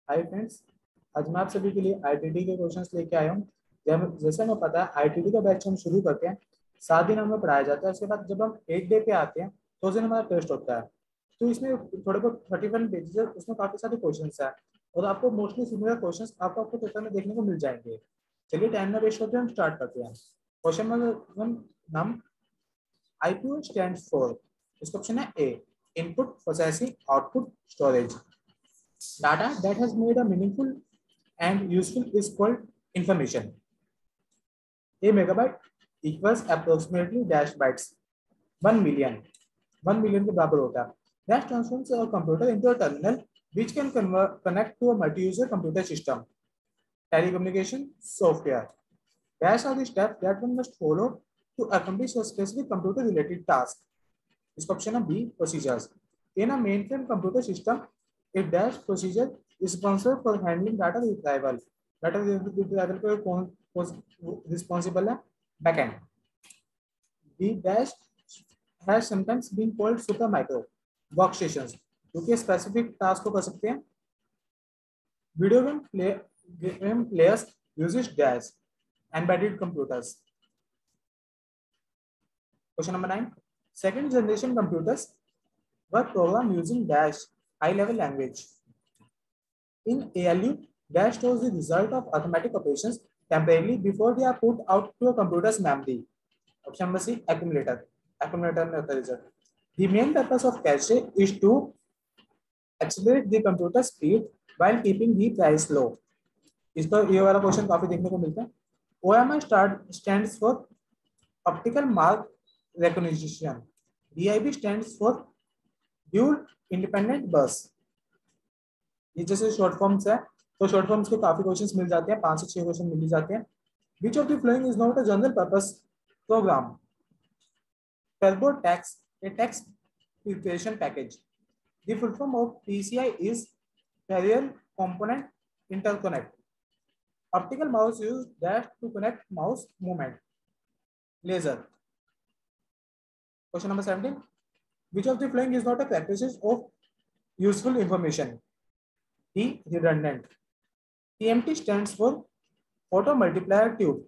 Hi friends, आज मैं आप सभी के लिए आईटीटी के क्वेश्चंस लेके आया हूँ। जैसे हमें पता है आईटीटी का बैच हम शुरू करते हैं, 7 दिन हमें पढ़ाया जाता है। उसके बाद जब हम 8 डे पे आते हैं तो उस दिन हमारा टेस्ट होता है। तो इसमें थोड़े बहुत 31 पेजेस है, उसमें काफी सारे क्वेश्चंस है और आपको मोस्टली सिमिलर क्वेश्चंस आपको पेपर में देखने को मिल जाएंगे। चलिए टाइम ना वेस्ट करते हैं, हम स्टार्ट करते हैं। क्वेश्चन नंबर 1, नाम IPO स्टैंड्स फॉर। इसका ऑप्शन है A, input processing output storage. Data that has made a meaningful and useful is called information. A megabyte equals approximately dash bytes. 1 million. 1 million के बराबर होता है. That transforms a computer into a terminal which can connect to a multi-user computer system. Telecommunication software. Dash are the steps that one must follow to accomplish a specific computer-related task. इसका option है B, procedures. In a mainframe computer system, a dash procedure is responsible for handling data retrieval. Data retrieval को कौन responsible है? Backend. The dash has sometimes been called super micro workstations, क्योंकि specific task को कर सकते हैं. Video game players uses dash. Embedded computers. Question number 9. Second generation computers were programmed using dash high-level language. In ALU, dash stores the result of arithmetic operations temporarily before they are put out to a computer's memory. Option number C, accumulator. Accumulator में होता है result. The main purpose of cache is to accelerate the computer speed while keeping the price low. इसका ये वाला question काफी देखने को मिलता है. OMR stands for optical mark recognition. DIB stands for dual independent bus. ये जैसे शॉर्ट फॉर्म्स है तो शॉर्ट फॉर्म्स के काफी क्वेश्चंस मिल जाते हैं, 5 से 6 क्वेश्चन मिल जाते हैं. Which of the following is not a general purpose program? TurboTax, a tax preparation package. The full form of PCI is Parallel Component Interconnect. Optical mouse use dash to connect mouse movement. Laser. Question number 17. Which of the following is not a characteristic of useful information? D, redundant. TMT stands for Auto Multiplier Tube.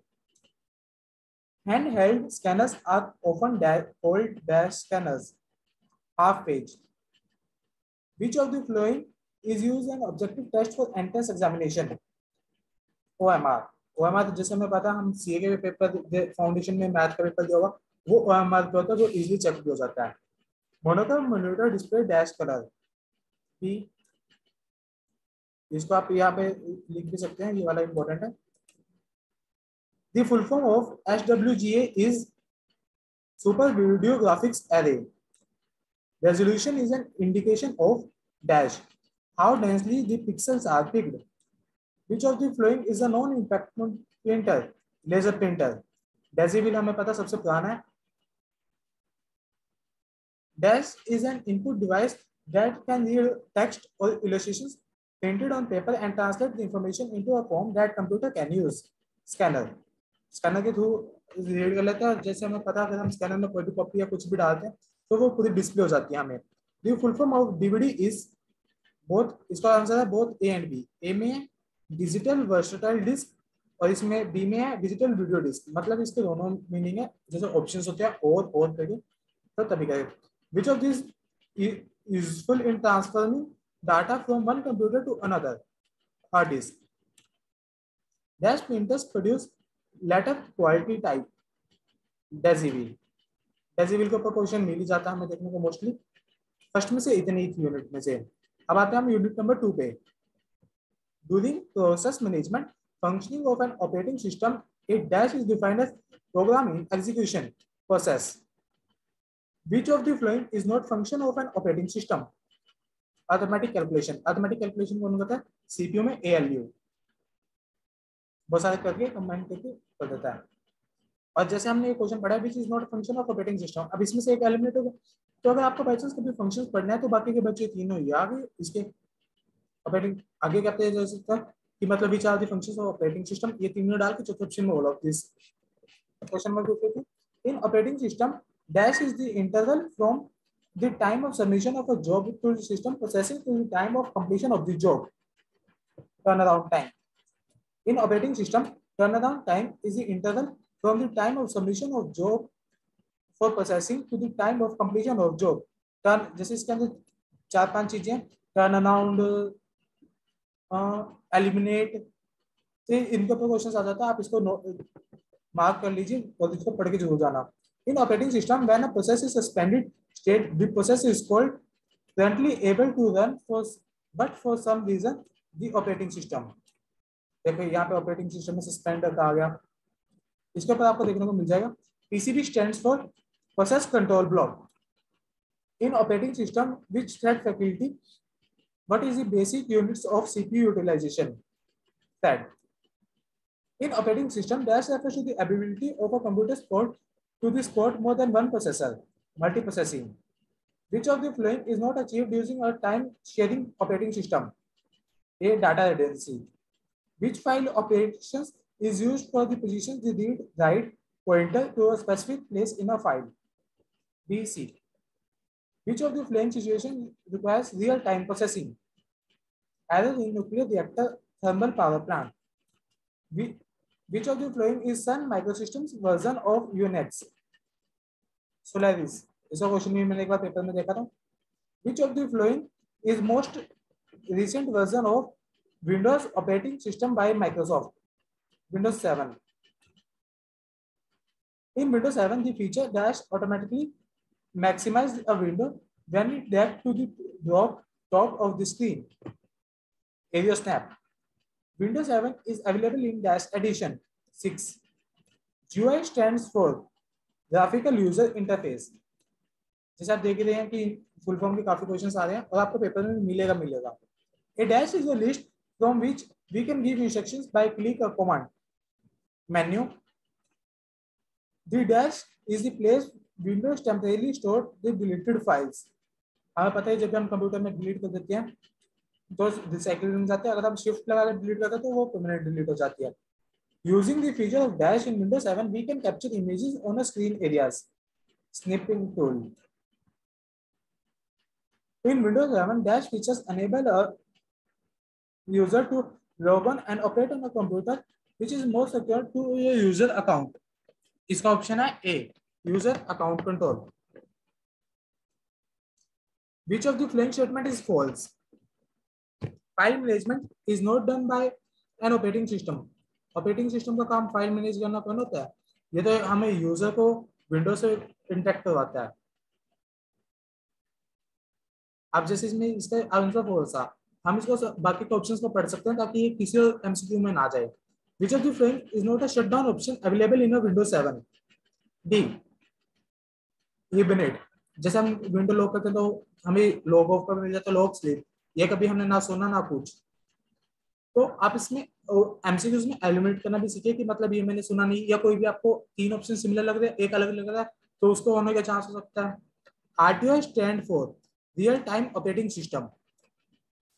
Handheld scanners are often called dash scanners. Half page. Which of the following is used an objective test for entrance examination? OMR. OMR जैसे हमें पता हम CA के paper foundation में math का paper दिया होगा, वो OMR पे होता है जो इजीली चेक भी हो जाता है. Monochrome monitor display dash colour. भी इसको आप यहाँ पे लिख भी सकते हैं, ये वाला इंपॉर्टेंट है. The full form of SWGA is Super Video Graphics Array. Resolution is an indication of dash how densely the pixels are picked. Which of the following is a non-impact printer? Laser printer. Decibel हमें पता सबसे पुराना है. Dash is an input device that can read text or illustrations printed on paper and translate the information into a form that computer can use. Scanner. Scanner के through read कर लेते हैं और जैसे हमें पता है अगर हम स्कैनर में फोटो कॉपी या कुछ भी डालते हैं तो वो पूरी डिस्प्ले हो जाती है हमें. The full form of DVD is both. इसका आंसर है बोथ ए एंड बी. ए में है डिजिटल वर्सटाइल डिस्क और इसमें बी में है डिजिटल वीडियो डिस्क. मतलब इसके दोनों मीनिंग है. जैसे ऑप्शंस होते हैं और करके तो तभी करें. Which of this useful in transferring data from one computer to another? Hard disk. Dash printers produce letter quality type. Decibel. Decibel के ऊपर क्वेश्चन मिल ही जाता है हमें देखने को मोस्टली. फर्स्ट में से इतनी ही यूनिट में से. अब आते हैं हम यूनिट नंबर 2 पे. During process management functioning of an operating system a dash is defined as programming execution process. Which of the following is not function of an operating system? Arithmetic calculation. Arithmetic calculation कौन करता है? CPU में ALU बहुत सारे करके combine करके कर देता है. और जैसे हमने ये क्वेश्चन पढ़ा which is not function of operating system. अब इसमें से एक एलिमिनेट होगा. तो अगर आपको बाई चांस कभी फंक्शंस पढ़ना है तो बाकी के बच्चे तीनों ही आगे इसके ऑपरेटिंग आगे कहते हैं जैसे कि मतलब which are the functions of operating system. ये तीनों डाल के चौथे ऑप्शन में all of this. Question number 2 पे in operating system dash is the interval from the time of submission of a job to the system processing to the time of completion of the job. turnaround time. In operating system, turnaround time is the interval from the time of submission of job for processing to the time of completion of job. Turn जैसे इसके अंदर 4-5 चीजें turn around, eliminate, तो इनके ऊपर question आ जाता है, आप इसको मार्क कर लीजिए और इसको पढ़ के जरूर जाना. In operating system when a process is suspended state the process is called currently able to run for but for some reason the operating system. देखो यहाँ पे ऑपरेटिंग सिस्टम में सस्पेंड आ गया, इसके ऊपर आपको देखने को मिल जाएगा PCB stands for process control block. In operating system, which thread faculty? What is the basic units of CPU utilization? Thread. In operating system, dash refers to the ability of a computer to support more than one processor, multiprocessing. Which of the following is not achieved using a time-sharing operating system? A. Data redundancy. Which file operations is used for the position the read-write pointer to a specific place in a file? B. C. Which of the following situation requires real-time processing? Error in nuclear reactor thermal power plant. Which of the following is Sun Microsystems version of Unix? Solaris. इसका question भी मैंने एक बार paper में देखा था. Which of the following is most recent version of Windows operating system by Microsoft? Windows 7. In Windows 7, the feature dash automatically maximize a window when it drag to the top of the screen. Area snap. Windows 7 is available in dash edition 6. GUI stands for graphical user interface. जैसे आप देख रहे हैं कि full form के काफी questions आ रहे हैं और आपको पेपर में मिलेगा. A dash is a list from which we can give instructions by click or command. Menu. The dash is the place Windows temporarily stored the deleted files. हमें पता है जब हम कंप्यूटर में डिलीट कर देते हैं तो रिसाइकिल में जाते हैं, अगर हम शिफ्ट लगा कर डिलीट करते हैं तो वो परमानेंट डिलीट हो जाती है. Using the feature of dash in Windows 7, we can capture images on a screen areas. Snipping tool. In Windows 11, dash features enable a user to log on and operate on a computer which is more secure to a user account. इसका option है A, user account control. Which of the following statement is false? File management is not done by an operating system. Operating system का काम file manage करना कौन होता है? ये तो हमें यूजर को विंडो से इंटरेक्ट करवाता है. अब जैसे इसमें इसका आंसर फॉल्स था, हम इसको बाकी के ऑप्शंस को पढ़ सकते हैं ताकि ये किसी एमसीक्यू में ना जाए. Which of the following is not a shutdown option available in a Windows 7? D. Hibernate. जैसे हम विंडो लॉक करते हैं तो हमें लॉग ऑफ का मिल जाता है लॉग स्लीप. ये कभी हमने ना सुना ना कुछ, तो आप इसमें एमसीक्यूज में एलिमिनेट करना भी सीखिए कि मतलब ये मैंने सुना नहीं, या कोई भी आपको 3 ऑप्शन सिमिलर लग रहे हैं, एक अलग लग रहा है, तो उसको होने का चांस हो सकता है. RTO stand for real time operating system.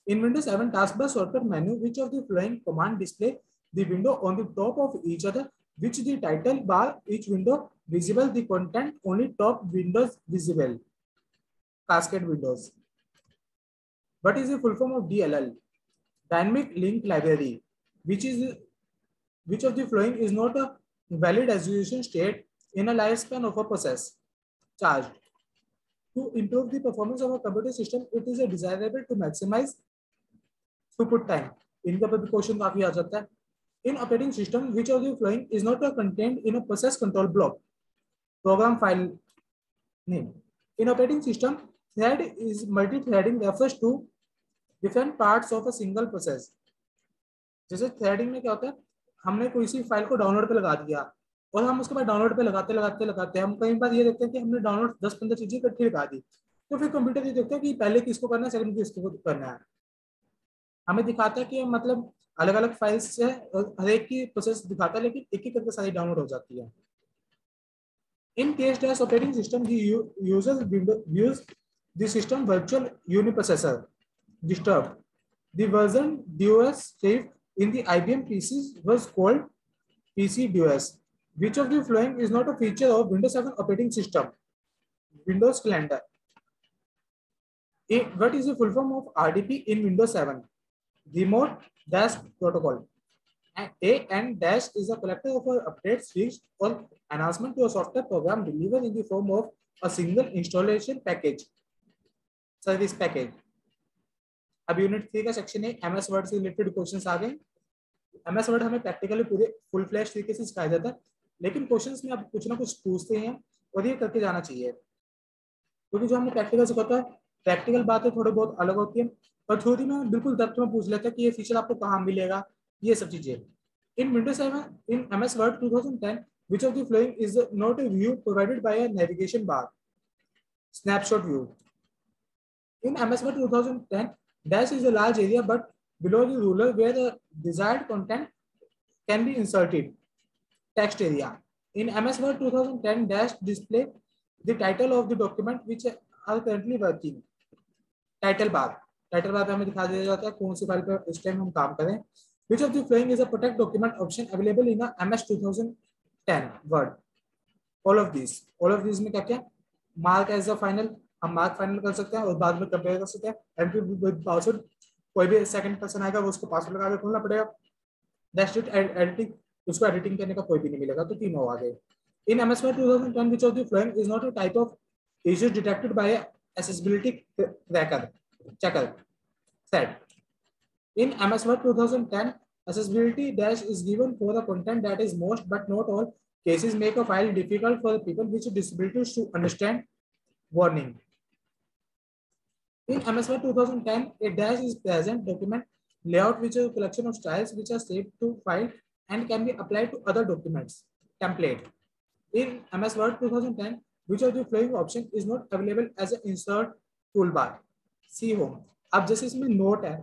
In Windows 7 taskbar shortcut menu, which of the following command display the window on the top of each other, which the title bar each window visible, the content only top windows visible? Cascade windows. What is the full form of DLL? Dynamic link library. Which of the following is not a valid execution state in a lifespan of a process? Charged. To improve the performance of a computer system, it is desirable to maximize throughput time. इनका भी question काफी आ जाता है. In operating system, which of the following is not contained in a process control block? Program file name. In operating system, thread is multi-threading refers to different parts of a single process. जैसे threading में क्या होता है, हमने कोई सी file को download पे लगा दिया और हम उसके बाद डाउनलोड पे लगाते हम कई बार ये देखते हैं कि हमने डाउनलोड 10-15 चीजें इकट्ठी लगा दी, तो फिर कंप्यूटर ये देखता है कि पहले किसको करना है, सेकंड किसको करना है. हमें दिखाता है कि मतलब अलग अलग फाइल्स से हर एक की प्रोसेस दिखाता है, लेकिन एक ही करके सारी डाउनलोड हो जाती है. In case dash operating system the user views the system virtual uniprocessor disturbed. The version DOS saved in the IBM PCs was called PC DOS. Which of the following is not a feature of Windows 7 operating system? Windows Calendar. What is the full form of RDP in Windows 7? Remote dash protocol. And A and dash is a collector of updates, fixed or enhancement to a software program delivered in the form of a single installation package, service package. अब unit 3 का section है MS word से related questions आ गए। MS word हमें practically पूरे full flash तरीके से सिखाया जाता है, लेकिन क्वेश्चंस में अब कुछ ना कुछ पूछते हैं और ये करके जाना चाहिए, क्योंकि जो हमने प्रैक्टिकल सिखाता है प्रैक्टिकल बातें थोड़ी बहुत अलग होती है और थ्योरी में बिल्कुल डेप्थ में पूछ लेता है कि ये फीचर आपको कहाँ मिलेगा, ये सब चीजें। In Windows 7 in MS Word 2010 which of the following is not a view provided by a navigation bar? Snapshot view. In MS Word 2010, dash is a large area but below the ruler where the desired content can be inserted. Text area. In MS Word 2010, dash display the title of the document which are currently working. Title bar. Title bar पे हमें दिखा दिया जाता है कौन सी file पर इस time हम काम करें. Which of the following is a protect document option available in a MS 2010 Word? All of these में क्या क्या? Mark as a final. हम मार्क फाइनल कर सकते हैं और बाद में कंपेयर कर सकते हैं। एमपी विद पासवर्ड, कोई भी सेकंड पर्सन आएगा वो उसको पासवर्ड लगा के खोलना पड़ेगा। That's it. एडिटिंग, उसको एडिटिंग करने का कोई भी नहीं मिलेगा, तो तीनों आ गए। इन MS Word 2010 which of the following is not a type of issues detected by accessibility checker set. In MS Word 2010 accessibility dash is given for the content that is most but not all cases make a file difficult for the people with disabilities to understand. Warning. In MS Word 2010, a dash is present document layout which is a collection of styles which are saved to file and can be applied to other documents. Template. In MS Word 2010, which of the following option is not available as an insert toolbar? See home. अब जैसे इसमें note है,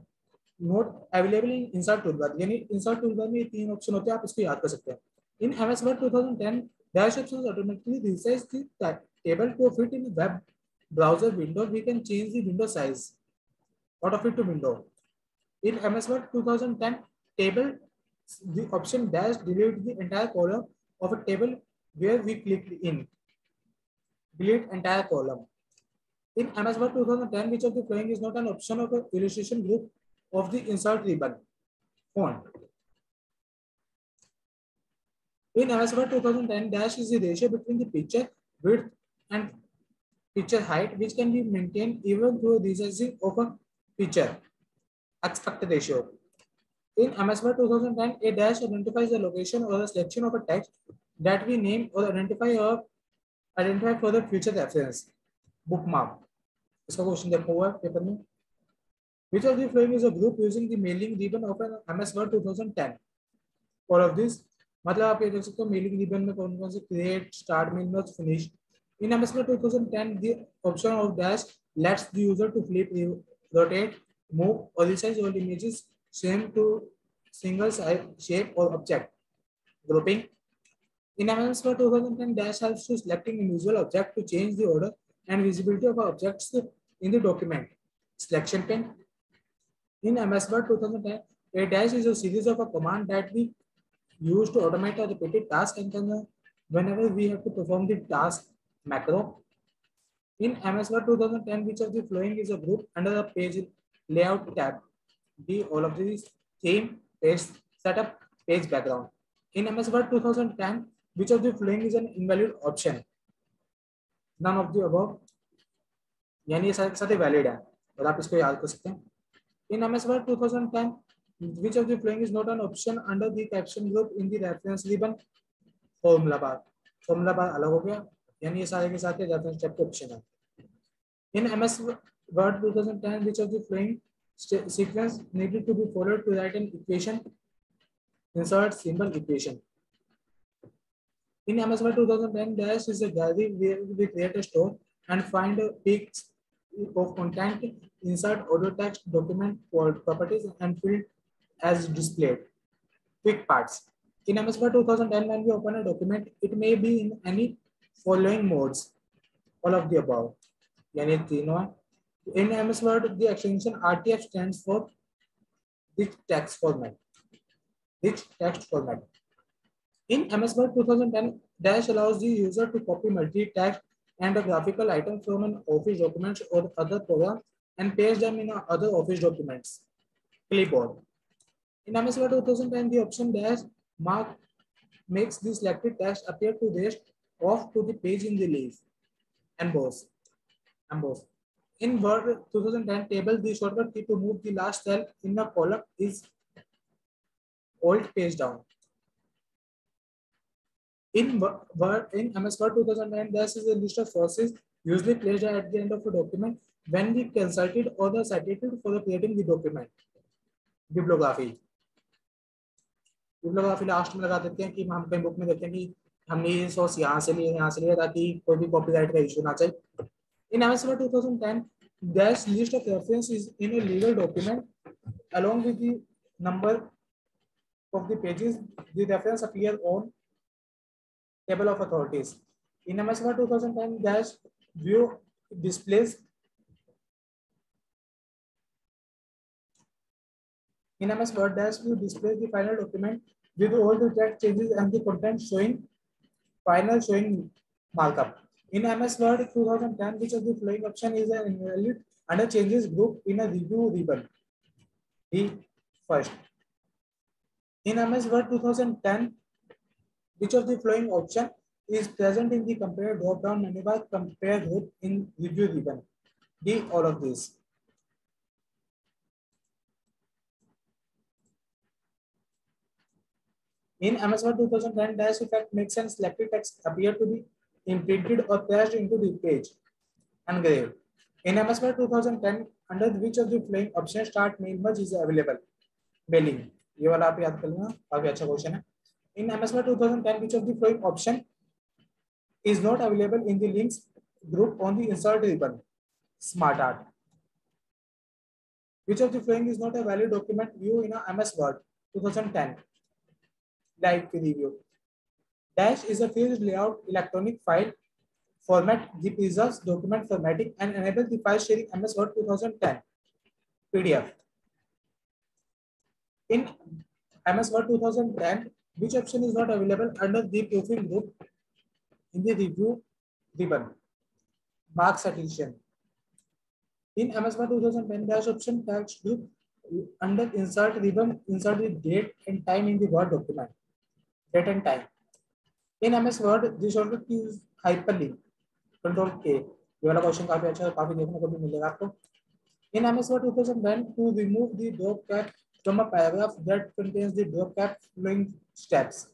note available in insert toolbar, यानी insert toolbar में तीन option होते हैं, आप इसको याद कर सकते हैं। इन MS Word 2010, dash options automatically resize the table to fit in web browser window. We can change the window size, auto fit to window. In MS Word 2010 table, the option dash delete the entire column of a table where we clicked in. Delete entire column. In MS Word 2010, which of the following is not an option of an illustration group of the insert ribbon? Font. In MS Word 2010, dash is the ratio between the picture width and picture height, which can be maintained even through resizing of a picture. Aspect ratio. In MS Word 2010, a dash identifies the location or the selection of a text that we name or identify for the future reference. Bookmark. इसका question देखा हुआ है paper में. Which of the following is a group using the mailing ribbon of an MS Word 2010? All of this. मतलब आप ये देख सकते हो मेलिंग रिबन में कौन कौन से create, start, main, finish. In MS Word 2010, the option of dash lets the user to flip, rotate, move, or resize all images same to single shape or object. Grouping. In MS Word 2010, dash helps to selecting individual object to change the order and visibility of objects in the document. Selection pane. In MS Word 2010, a dash is a series of a command that we use to automate a repeated task and whenever we have to perform the task macro. In MS Word 2010, which of the following is a group under the page layout tab? D, all of these. Theme, page setup, page background. In MS Word 2010, which of the following is an invalid option? None of the above. यानी ये सारे valid है और आप इसको याद कर सकते हैं. In MS Word 2010, which of the following is not an option under the caption group in the reference ribbon? Formula bar. Formula bar अलग हो गया, यानी ये सारे के साथ रेफरेंस टाइप के ऑप्शन है. In MS Word 2010, which of the following sequence needed to be followed to write an equation? Insert symbol equation. In MS Word 2010, dash is a gallery where we create a store and find peaks of content, insert audio text, document properties, and field as displayed. Quick parts. In MS Word 2010, when we open a document, it may be in any following modes. All of the above. यानी तीनों. In MS Word, the extension RTF stands for rich text format. Rich text format. In MS Word 2010, dash allows the user to copy multi-text and a graphical item from an Office document or other program and paste them in other Office documents. Clipboard. In MS Word 2010, the option dash mark makes the selected text appear to rest off to the page in the leaf. Emboss. Emboss. In Word 2010 table, the shortcut key to move the last cell in a column is Alt page down. In MS Word 2009, there is a list of sources usually placed at the end of a document when we consulted or the cited for the creating the document. Bibliography. Bibliography last में लगा देते हैं कि हम कहीं book में देखते हैं कि हमने ये सोर्स यहाँ से लिए ताकि कोई भी कॉपीराइट का इशू ना चाहिए. In MS Word 2010, this list of references is in a legal document along with the number of the pages. The reference appear on table of authorities. In MS Word 2010, dash view displays. In MS Word, dash view displays the final document with all the text changes and the content showing markup. In MS Word 2010, which of the following option is an invalid under changes group in a review ribbon? The first. In MS Word 2010, which of the following option is present in the compare drop-down menu bar compare group in review ribbon? D, all of these. In MS Word 2010, dash effect makes an selected text appear to be imprinted or pressed into the page. Engraved. In MS Word 2010, under which of the following option start main merge is available? Mailing. ये वाला आप याद कर लेना, काफी अच्छा question है. In MS Word 2010, which of the following option is not available in the links group on the insert ribbon? Smart art. Which of the following is not a valid document view in a MS Word 2010? Live preview. Dash is a field layout electronic file format that preserves document formatting and enables the file sharing MS Word 2010. PDF. In MS Word 2010, which option is not available under the proofing group in the review ribbon? Mark citation. In MS Word 2010, dash option text group under insert ribbon insert the date and time in the Word document. Date and time. In MS Word, the shortcut key is hyperlink. Control K. ये वाला question काफी अच्छा है, काफी देखने को भी मिलेगा आपको. In MS Word 2010, to remove the drop cap from a paragraph that contains the drop cap following steps.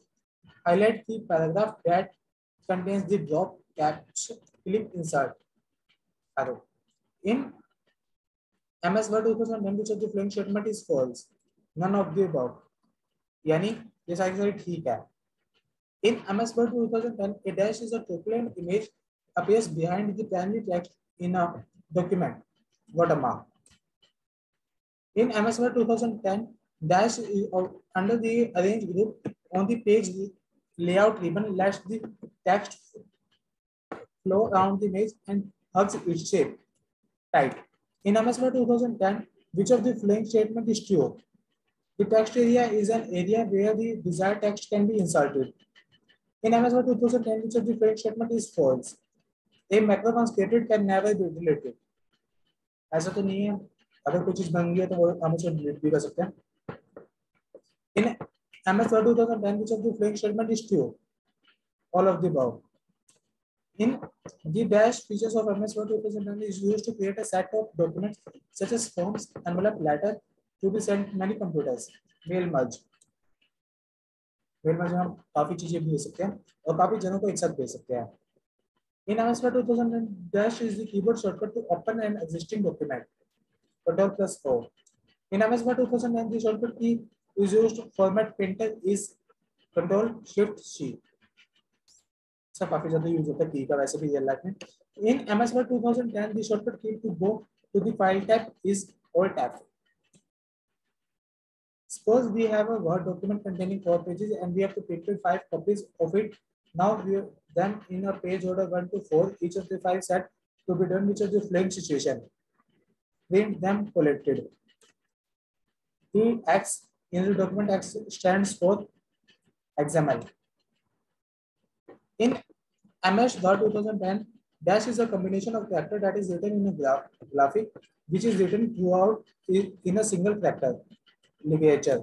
Highlight the paragraph that contains the drop caps. Click insert arrow. In MS Word 2010, which of the following statement is false? None of the above. यानी ये सारी ठीक है. In MS Word 2010, a dash is a turbulent image appears behind the primary text in a document. Watermark. In MS Word 2010, dash is under the arrange group on the page layout ribbon lets the text flow around the image and hugs its shape. Type. In MS Word 2010, which of the following statement is true? The text area is an area where the desired text can be inserted. In MS Word 2010, which of the following statement is false? A macro once created can never be deleted. ऐसा तो नहीं है, अगर कोई चीज बन गई है तो वो हम उसे डिलीट भी कर सकते हैं. In MS Word 2010, which of the following statement is true? All of the above. In the dash features of MS Word 2010 is used to create a set of documents such as forms, envelope, letter to be sent many computers. Mail merge. Mail merge में हम काफी चीजें भेज सकते हैं और काफी जनों को एक साथ भेज सकते हैं. In MS Word 2010, dash is the keyboard shortcut to open an existing document. Control+O. In MS Word 2010, the shortcut key is used to format printer is Control+Shift+C. सब काफी ज्यादा यूज होता है की का वैसे भी रियल लाइफ में. In MS Word 2010, the shortcut key to go to the file tab is Alt+F. Suppose we have a Word document containing 4 pages and we have to print 5 copies of it. Now we have them in a page order 1 to 4. Each of the 5 set to be done which is the following situation. Print them collected. The X in the document X stands for XML. In MS Word 2010, dash is a combination of character that is written in a graphic which is written throughout in a single character ligature.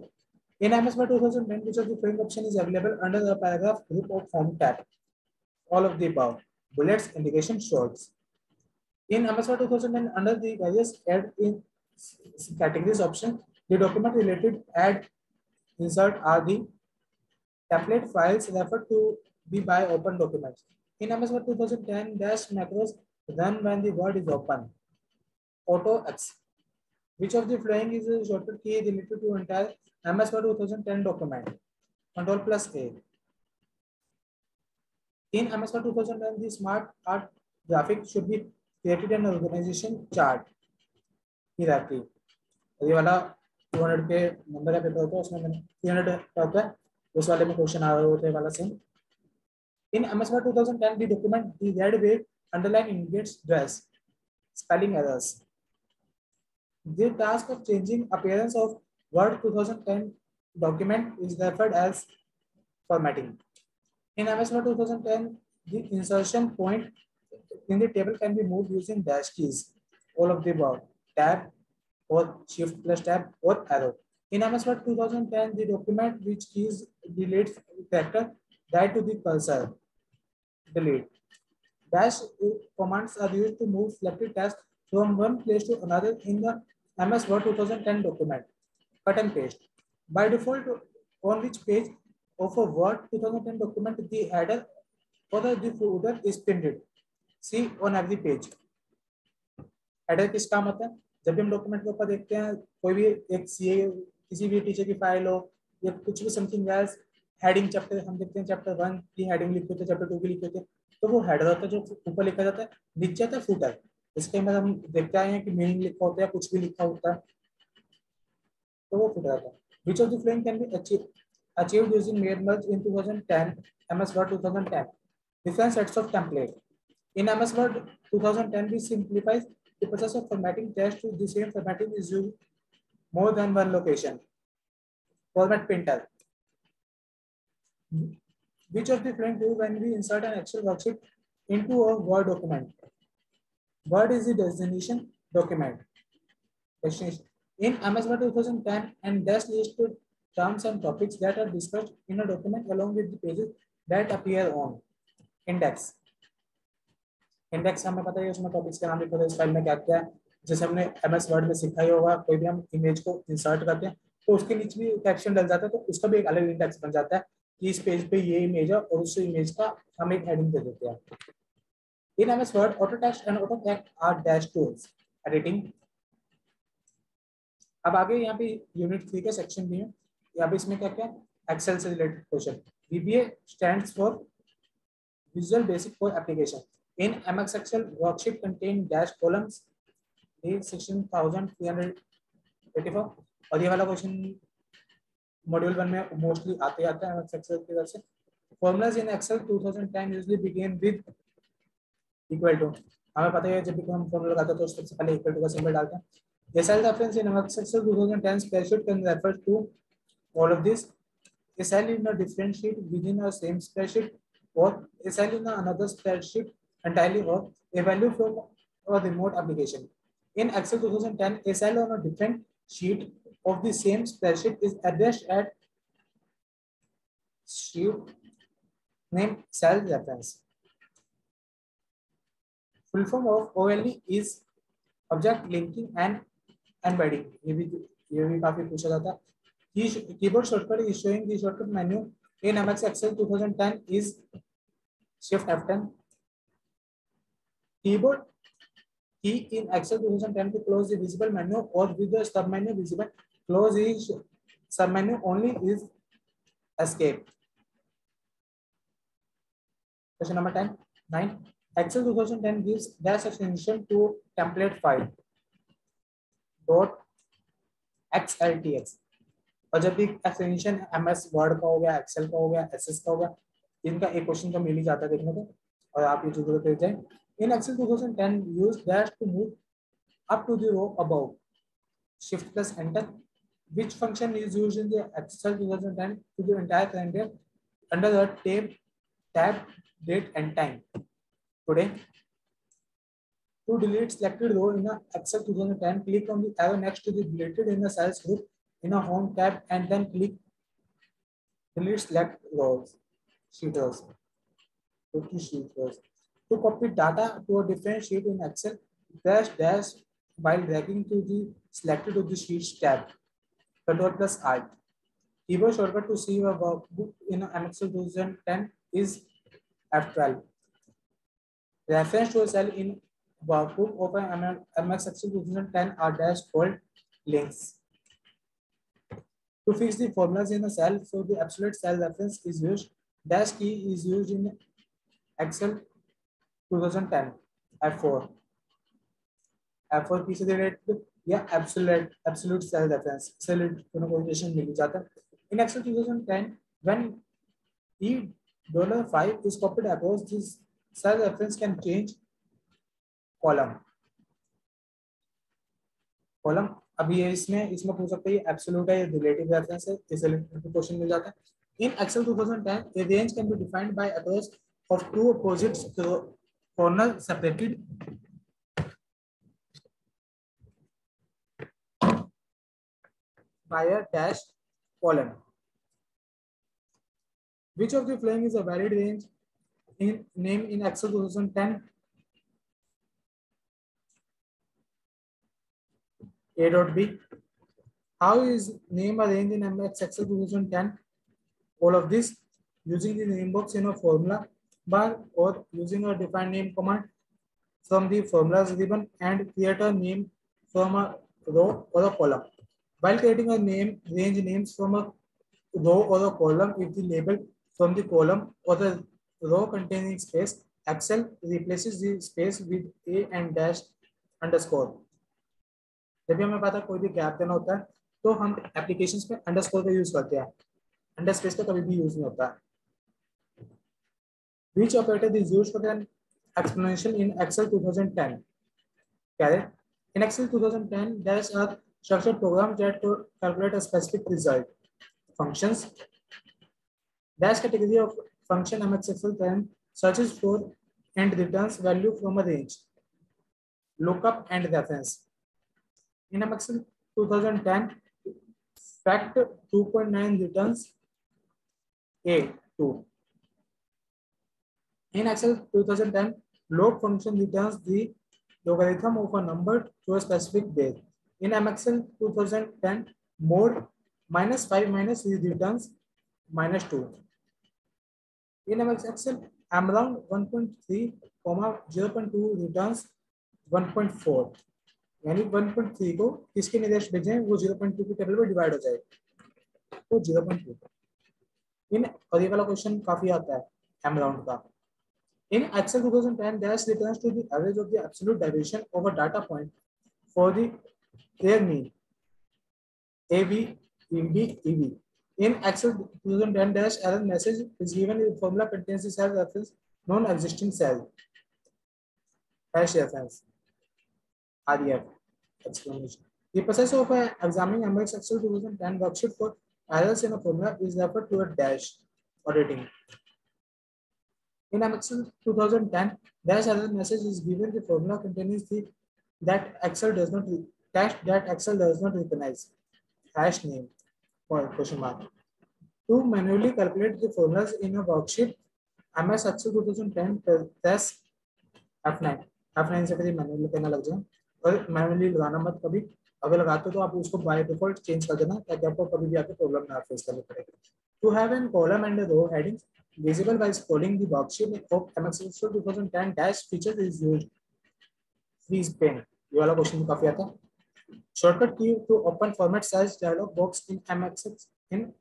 In MS Word 2010, which of the following option is available under the paragraph group of Home tab? All of the above. Bullets, indication, shorts. In MS Word 2010, under the various add in categories option, the document related add insert are the template files referred to be by open documents. In MS Word 2010, dash macros run when the word is open. Auto X. Which of the following is a shortcut key related to entire MS Word 2010 document? Control plus A. In MS Word 2010, the smart art graphic should be created in an organization chart hierarchy. ये वाला 200 के number है paper होता है उसमें मैंने 300 का होता है उस वाले में क्वेश्चन आ रहा होता है वाला same. In MS Word 2010, the document the red way underline indicates dress spelling errors. The task of changing appearance of Word 2010 document is referred as formatting. In MS Word 2010, the insertion point in the table can be moved using dash keys. All of the above. Tab or shift plus tab or arrow. In MS Word 2010, the document which keys delete character guide to the cursor. Delete. Dash commands are used to move selected text from one place to another in the MS Word 2010 document. Cut and paste. By default, on which page of a Word 2010 document the header or the footer is printed? See on every page. Header किस काम होता है? जब भी हम document के ऊपर देखते हैं कोई भी एक सीए किसी भी टीचर की फाइल हो या कुछ भी समथिंग एल्स हेडिंग चैप्टर हम देखते हैं चैप्टर 1 की हेडिंग लिखी होती है चैप्टर 2 की लिखी होती है तो वो हेडर होता है जो ऊपर लिखा जाता है नीचे जाता है फूटर. इसके अंदर हम देखते आए हैं कि मीनिंग लिखा होता है कुछ भी लिखा होता है तो वो फूटर आता है. Which of the following can be achieved using merge in 2010 MS Word 2010? Different sets of template. In MS Word 2010, we simplifies the process of formatting text to the same formatting is used more than one location. Format printer. Which of the following do when we insert an Excel worksheet into a Word document? Word is the destination document. Destination. In MS Word 2010 and dash listed terms and topics that are discussed in a document along with the pages that appear on. Index. Index हमें पता है उसमें topics के नाम लिखा होता है इस फाइल में क्या क्या है जैसे हमने एमएस वर्ड में सीखा ही होगा कोई भी हम इमेज को इंसर्ट करते हैं तो उसके नीचे भी कैप्शन डल जाता है तो उसका भी एक अलग इंडेक्स बन जाता है कि इस पेज पे ये इमेज है और उस इमेज का हम एक हेडिंग दे देते हैं. In MS Word auto text and auto cat are dash tools editing. अब आगे यहाँ पे यूनिट 3 के सेक्शन भी है यहाँ पे इसमें क्या क्या एक्सेल से related question. VBA stands for visual basic for application. In MS Excel, worksheet contain dash columns. 16,384 और ये वाला क्वेश्चन मॉड्यूल 1 में मोस्टली आते आता है MS Excel की तरफ से. Formulas in Excel 2010 usually begin with equal to. हमें पता है जब भी हम फॉर्मूला लगाते हैं तो सबसे पहले इक्वल टू का सिंबल डालते हैं. A cell reference in MS Excel 2010 spreadsheet can refer to all of this. A cell in a different sheet within a same spreadsheet or a cell in another spreadsheet entirely or a value from a remote application. In Excel 2010, a cell on a different sheet of the same spreadsheet is addressed at sheet name cell reference. Full form of OLE is object linking and embedding. ये भी काफी पूछा जाता है. Keyboard shortcut is showing the shortcut menu in MS Excel 2010 is Shift F10. Keyboard key in Excel 2010 to close the visible menu or with the submenu visible. Close each submenu only is escape. Question number 9. Excel 2010 gives dash extension to template file .xltx. और जब भी extension MS word का हो गया Excel का हो गया SS का हो गया इनका एक क्वेश्चन तो मिल ही जाता है देखने को और आप ये जरूर देख जाएं. In Excel 2010, use dash to move up to the row above. Shift plus enter. Which function is used in the Excel 2010 to the entire calendar under the tab, date and time? Today. To delete selected row in the Excel 2010, click on the arrow next to the deleted in the cells group in a home tab and then click delete select rows, sheet rows, 50 sheet rows. To copy data to a different sheet in Excel, dash dash while dragging to the selected to the sheets tab. Control plus Alt. Keyboard shortcut to see your workbook in Excel 2010 is F12. Reference to a cell in workbook open MS Excel 2010 are dash called links. To fix the formulas in a cell, so the absolute cell reference is used. Dash key is used in Excel 2010 F4. F4 key से related या absolute cell reference absolute connotation मिल जाता है. In Excel 2010, when $5 is copied across this cell reference can change column. अभी ये इसमें पूछ सकते हैं एब्सोल्यूट है या रिलेटिव रेफरेंस है, इस रिलेटेड क्वेश्चन मिल जाता है. In Excel 2010, a range can be defined by across of two opposite corners separated by a dash column. Which of the following is a valid range in name in Excel 2010? A dot B. How is name a range in MS Excel 2010? All of this using the name box in a formula bar or using a define name command from the formulas given and create a name from a row or a column. While creating a name, range names from a row or a column, if the label from the column or the row containing space, Excel replaces the space with a and dash underscore. जब भी हमें पता कोई भी gap देना होता है तो हम एप्लीकेशंस पे अंडरस्कोर का यूज करते हैं, अंडर स्पेस का कभी भी यूज नहीं होता है. Which operator is used for an exponential in Excel 2010? Correct. In Excel 2010, there is a structured program that to calculate a specific result. Functions. Dash category of function MS Excel 10 searches for and returns value from a range. Lookup and reference. In Excel 2010, fact 2.9 returns A2. In Excel 2010, log function returns the logarithm of a number to a specific base. In Excel 2010, mode -5 minus returns -2. In Excel, around 1.3, 0.2 returns 1.4. यानी 1.3 को किसके निदेश भेजें वो 0.2 के table में divide हो जाएगा तो 0.2. इन और ये वाला क्वेश्चन काफी आता है अराउंड का. In Excel 2010, dash returns to the average of the absolute deviation of a data point for the their mean AB, EB, EB. In Excel 2010, dash error message is given if the formula contains the cell reference non-existing cell. Hash reference. REF explanation. The process of examining MS Excel 2010 worksheet for errors in a formula is referred to a dash auditing. In Excel 2010, dash error message is given the formula containing the that Excel does not recognize. Hash name or question mark. To manually calculate the formulas in a worksheet, MS Excel 2010 press F9. F9 से कभी manually करना लग जाए और manually लगाना मत कभी. अगर लगाते हो तो आप उसको बाय डिफॉल्ट चेंज कर देना ताकि आपको कभी भी आके प्रॉब्लम ना फेस करनी पड़े. To have an column and a row headings visible by scrolling the worksheet of MS Excel 2010 dash feature is used. Freeze pane. ये वाला क्वेश्चन काफी आता है. Shortcut key to open format size dialog box in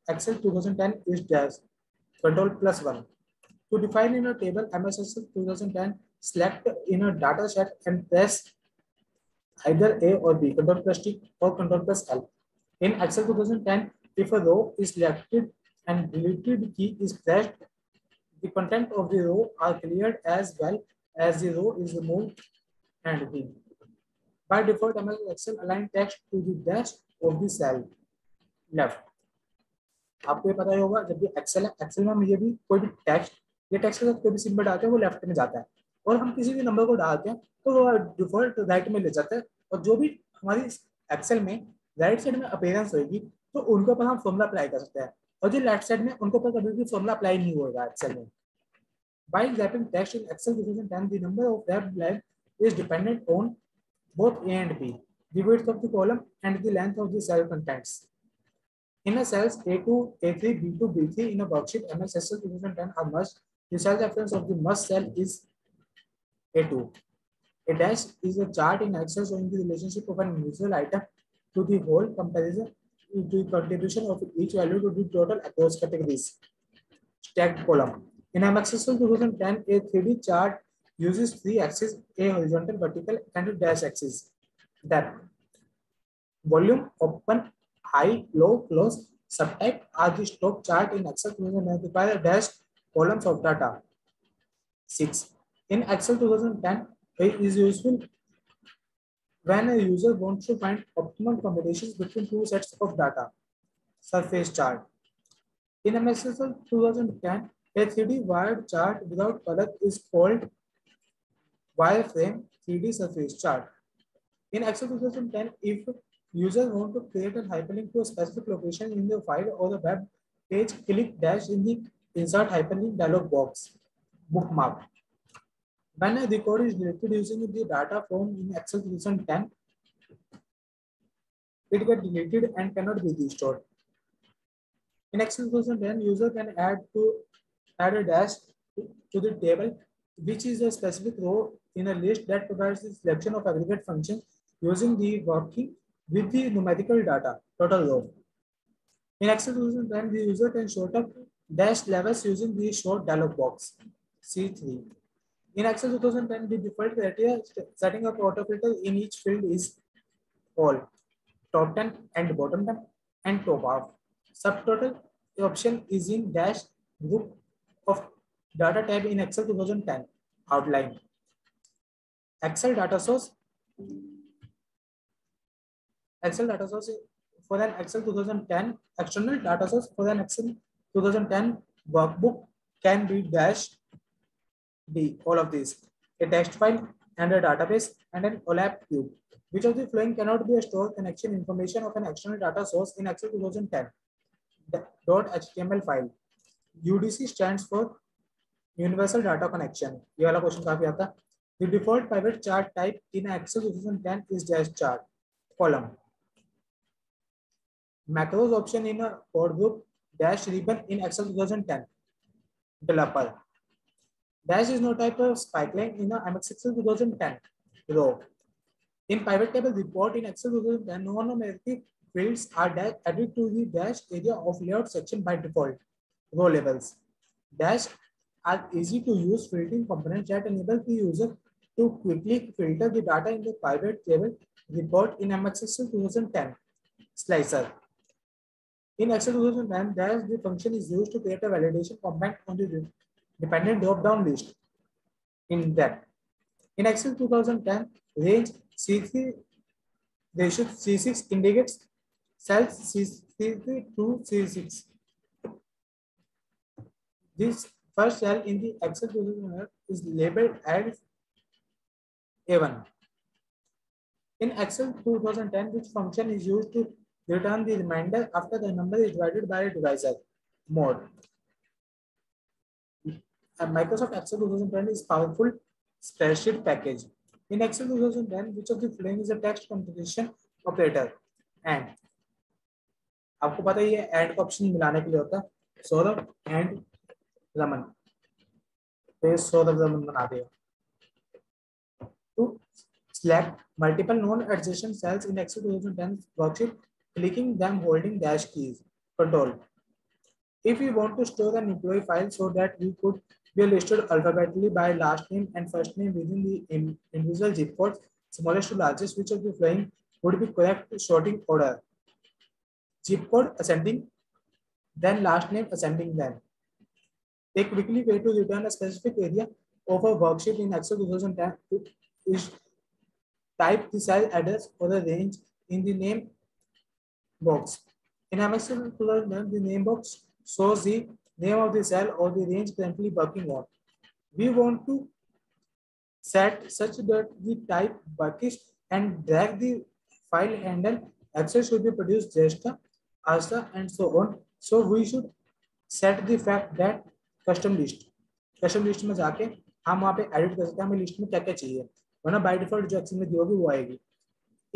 Excel 2010 is dash Control+1. To define in a table MS Excel 2010, select in a data set and press either A or B, Control+T or Control+L. In Excel 2010, if a row is selected and deleted key is pressed, the content of the row are cleared as well as the row is removed and B. By default, MS Excel align text to the dash of the cell left. आपको ये पता ही होगा जब भी Excel में मुझे भी कोई भी टेक्स्ट ये टेक्स्ट के साथ कोई भी सिंबल डालते हैं वो लेफ्ट में जाता है और हम किसी भी नंबर को डालते हैं तो वो डिफॉल्ट राइट में ले जाता है और जो भी हमारी एक्सेल में राइट साइड में अपीयरेंस होगी तो उनके ऊपर हम फॉर्मूला अप्लाई कर सकते हैं, और जो लेफ्ट साइड में उनके ऊपर कभी भी फॉर्मूला अप्लाई नहीं होगा एक्सेल में. While wrapping text in Excel 2010, the number of wrapped line is dependent on both A and B, the width of the column and the length of the cell contents. In a cells A2, A3, B2, B3 in a worksheet MS Excel 2010 are merged. The cell reference of the merged cell is A2. A dash is a chart in Excel showing the relationship of an individual item to the whole comparison to the contribution of each value to the total across categories. Stacked column. In MS Excel 2010, a 3D chart uses three axes, a horizontal, vertical, and a dash axis. Depth. Volume, open, high, low, close, subtype are the stock chart in Excel 2010 require a dash columns of data. 6. In Excel 2010, it is useful when a user wants to find optimal combinations between two sets of data. Surface chart. In MS Excel 2010, a 3D wired chart without color is called wireframe 3D surface chart. In Excel 2010, if users want to create a hyperlink to a specific location in the file or the web page, click dash in the insert hyperlink dialog box. Bookmark. When a record is deleted using the data form in Excel 2010, it gets deleted and cannot be restored. In Excel 2010, user can add a dash to the table, which is a specific row in a list that provides the selection of aggregate functions using the working with the numerical data, total row. In Excel 2010, the user can sort up dash levels using the sort dialog box, C3. In Excel 2010, the default criteria setting up autofilter in each field is all, top 10 and bottom 10 and top half. Subtotal option is in dash group of data tab in Excel 2010. Outline. Excel data source. Excel data source for an Excel 2010. External data source for an Excel 2010 workbook can be dash D. All of these. A text file and a database and an OLAP cube. Which of the following cannot be a stored connection information of an external data source in Excel 2010? The .html file. UDC stands for Universal Data Connection. ये वाला question काफी आता है. The default pivot chart type in Excel 2010 is dash chart. Column. Macros option in a code group dash ribbon in Excel 2010. Developer. Dash is no type of spikeline in a MS Excel 2010. Row. In pivot table report in Excel 2010, non-numeric fields are added to the dash area of layout section by default. Row labels. Dash are easy to use filtering components that enable the user to quickly filter the data in the pivot table report in MS Excel 2010. Slicer. In Excel 2010, dash the function is used to create a validation comment on the dependent drop-down list. In depth. In Excel 2010, range C3 ratio C6 indicates cells C3 to C6. This first cell in the Excel 2010 is labeled as A1. In Excel 2010, which function is used to return the remainder after the number is divided by a divisor? Mode. Microsoft Excel 2010 is powerful spreadsheet package. In Excel 2010, which of the following is a text computation operator? And आपको पता ही है and का option मिलाने के लिए होता है. Saurabh and Raman, तो सौरभ रमन बना दिया. To select multiple non-adjacent cells in Excel 2010 worksheet, clicking them holding dash keys. Control. If we want to store an employee file so that we could be listed alphabetically by last name and first name within the individual zip codes, smallest to largest, which of the following would be correct sorting order? Zip code ascending, then last name ascending, then. A quickly way to return a specific area of a worksheet in Excel 2010 is type the cell address or the range in the name box. In Excel 2010, the name box shows the name of the cell or the range currently working on. We want to set such that the type Burkish and drag the file handle. Excel should be produced just ASA and so on. So we should set the fact that custom list में जाके हम वहाँ पे edit कर सकते हैं हमें list में क्या क्या चाहिए वरना बाय डिफॉल्ट जो एक्सेल में दी होगी वो आएगी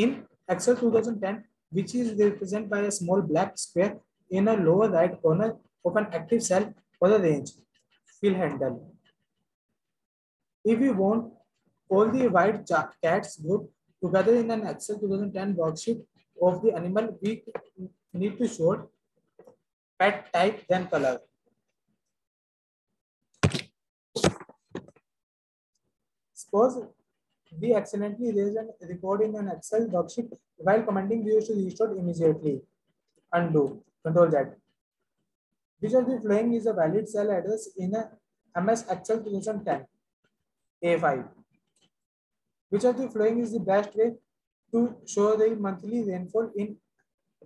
इन Excel 2010 which is represented by a small black square in a lower right corner of an active cell for the range fill handle. If we want all the white cats group together in an Excel 2010 worksheet of the animal, we need to sort pet type then color. Suppose we accidentally raise a record in an Excel worksheet while commenting we used to restore immediately. Undo. Control Z. Which of the following is a valid cell address in a MS Excel 2010? A5. Which of the following is the best way to show the monthly rainfall in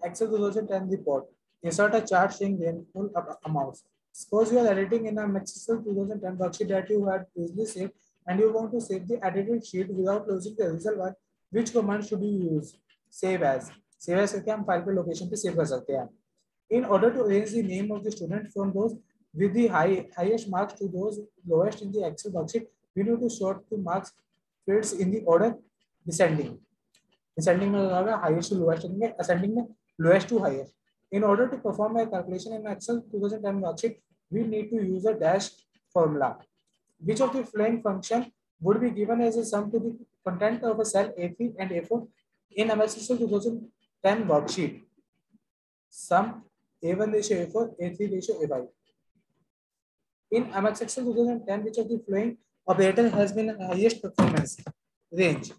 Excel 2010 report? Insert a chart showing rainfall amounts. Suppose you are editing in a Excel 2010 worksheet that you had previously saved and you want to save the edited sheet without closing the result one. Which command should you use? Save as. Save as करके हम file पे location पे save कर सकते हैं. In order to arrange the name of the student from those with the highest marks to those lowest in the Excel worksheet, we need to sort the marks fields in the order descending. Descending में होगा highest to lowest में, ascending में lowest to highest. In order to perform a calculation in Excel 2010 worksheet, we need to use a dash formula. Which of the following function would be given as a sum to the content of a cell A3 and A4 in MS Excel 2010 worksheet? Sum A1 ratio A4, A3 ratio A5. In MS Excel 2010, which of the following operator has been highest performance? Range.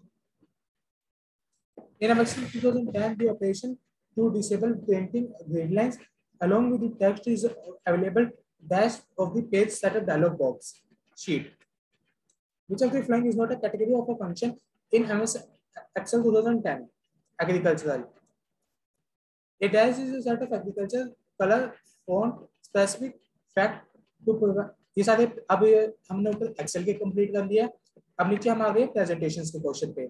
In MS Excel 2010, the operation to disable printing guidelines along with the text is available dash of the page setup dialog box sheet. Which of the following is not a category of a function in MS Excel 2010? Agricultural. A dash is a set of agriculture color font specific fact to provide. ये सारे अब हमने ऊपर Excel के complete कर लिया. अब नीचे हम आ गए प्रेजेंटेशंस के क्वेश्चन पे.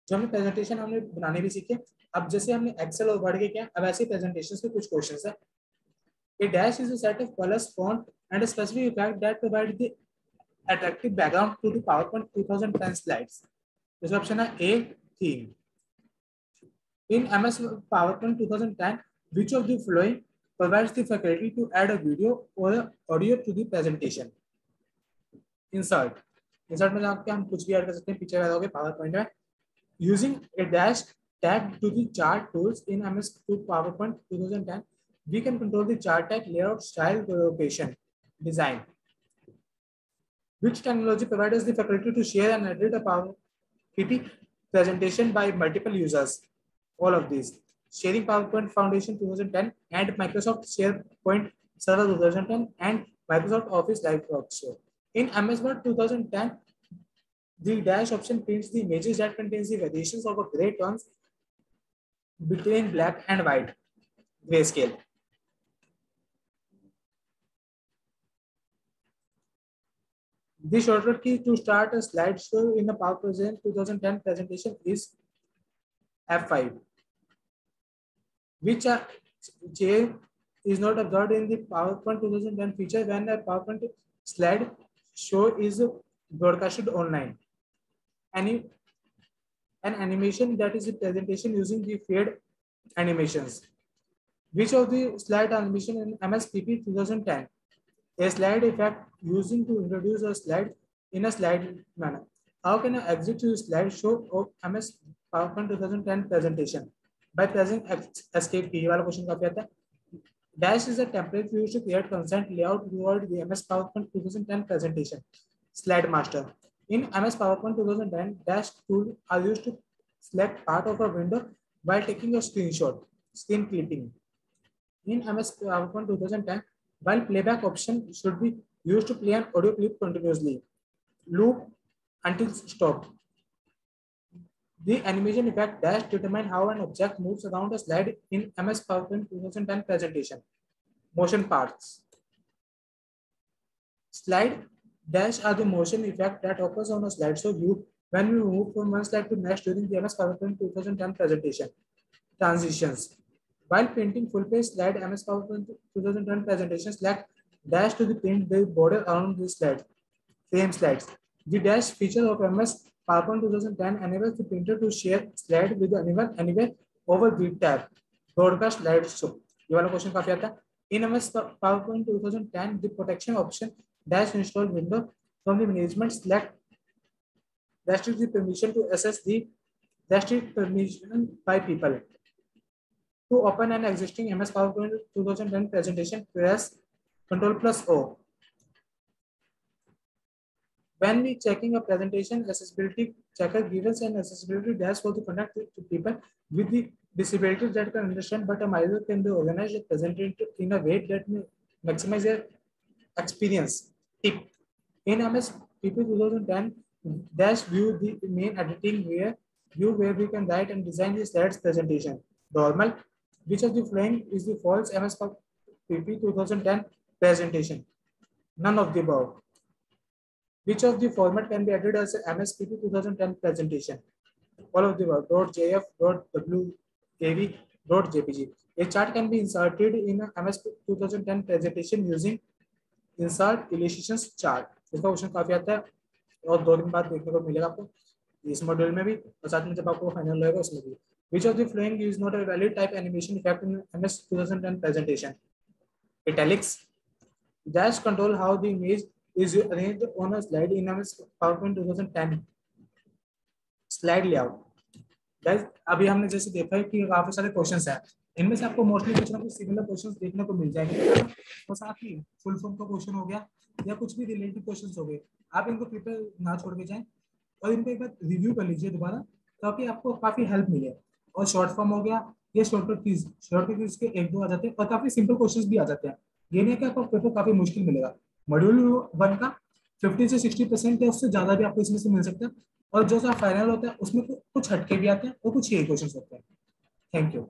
जो हमने प्रेजेंटेशन हमने बनाने भी सीखे. अब जैसे हमने एक्सेल और वर्ड के किया, अब ऐसे प्रेजेंटेशंस के कुछ क्वेश्चंस है. A dash is a set of colors font and a specific fact that provide the attractive background to the PowerPoint 2010 slides. This option is A, theme. In MS PowerPoint 2010, which of the following provides the faculty to add a video or audio to the presentation? Insert. Insert में जाके हम कुछ भी add कर सकते हैं. Picture add हो गए PowerPoint में. Using a dash tag to the chart tools in MS PowerPoint 2010, we can control the chart tag layout, style, location, design. Which technology provides the faculty to share and edit a PPT presentation by multiple users? All of these. Sharing PowerPoint Foundation 2010 and Microsoft SharePoint Server 2010 and Microsoft Office Live Workshop. In MS Word 2010, the dash option prints the images that contains the variations of a gray tones between black and white grayscale. The shortcut key to start a slideshow in a PowerPoint 2010 presentation is F5. Which change is not observed in the PowerPoint 2010 feature when a PowerPoint slide show is broadcasted online? An animation that is a presentation using the fade animations. Which of the slide animation in MSPP 2010? A slide effect using to introduce a slide in a slide manner. How can I exit to slideshow of MS PowerPoint 2010 presentation? By pressing escape key. वाला question काफी आता है. Dash is a template used to create consent layout toward the MS PowerPoint 2010 presentation. Slide master. In MS PowerPoint 2010, dash tools are used to select part of a window while taking a screenshot. Screen clipping. In MS PowerPoint 2010, while playback option should be used to play an audio clip continuously. Loop until stop. The animation effect dash determine how an object moves around a slide in MS PowerPoint 2010 presentation. Motion parts. Slide dash are the motion effect that occurs on a slideshow view when we move from one slide to next during the MS PowerPoint 2010 presentation. Transitions. While printing full-page slide, MS PowerPoint 2010 presentation select dash to the print the border around the slide. Same slides. The dash feature of MS PowerPoint 2010 enables the printer to share slide with anyone anywhere over the tab. Broadcast slide show. ये वाला question काफी आता है. In MS PowerPoint 2010, the protection option dash install window from the management select dash is the permission to access the dash is permission by people. To open an existing MS PowerPoint 2010 presentation, press Ctrl+O. When we checking a presentation, accessibility checker gives an accessibility dash for the contact to people with the disabilities that can understand, but a miser can be organized and presented in a way that may maximize their experience. Tip: in MS PP 2010, dash view the main editing view where we can write and design the slides presentation. Normal. Which of the following is the false MS PP 2010 presentation? None of the above. Which of the format can be added as a MS PP 2010 presentation? All of the above. .jf, .wav, .jpg. A chart can be inserted in a MS 2010 presentation using insert illustrations chart. इसका question काफी आता है और 2 दिन बाद देखने को मिलेगा आपको इस मॉड्यूल में भी और साथ में जब आपको फाइनल होगा उसमें भी. Which of the following is not a valid type animation effect in MS 2010 presentation? Italics. Dash control how the image is arranged on a slide in MS PowerPoint 2010. Slide layout. Guys, अभी हमने जैसे देखा है कि काफी सारे questions हैं. इनमें से आपको मोस्टली कुछ ना कुछ सिमिलर क्वेश्चंस देखने को मिल जाएंगे और साथ ही फुल फॉर्म का क्वेश्चन हो गया या कुछ भी रिलेटेड क्वेश्चंस हो गए. आप इनको प्रिपेयर ना छोड़ के जाएं और इनको एक बार रिव्यू कर लीजिए दोबारा ताकि आपको काफी हेल्प मिले. और शॉर्ट फॉर्म हो गया ये शॉर्टकट कीज के 1-2 आ जाते हैं और काफी सिंपल क्वेश्चंस भी आ जाते हैं. ये नहीं कि आपको पेपर काफी मुश्किल मिलेगा. मॉड्यूल 1 का 50 से 60% या उससे ज्यादा भी आपको इसमें से मिल सकता है और जो सा फाइनल होता है उसमें कुछ हटके भी आते हैं और कुछ ये क्वेश्चंस होते हैं. Thank you.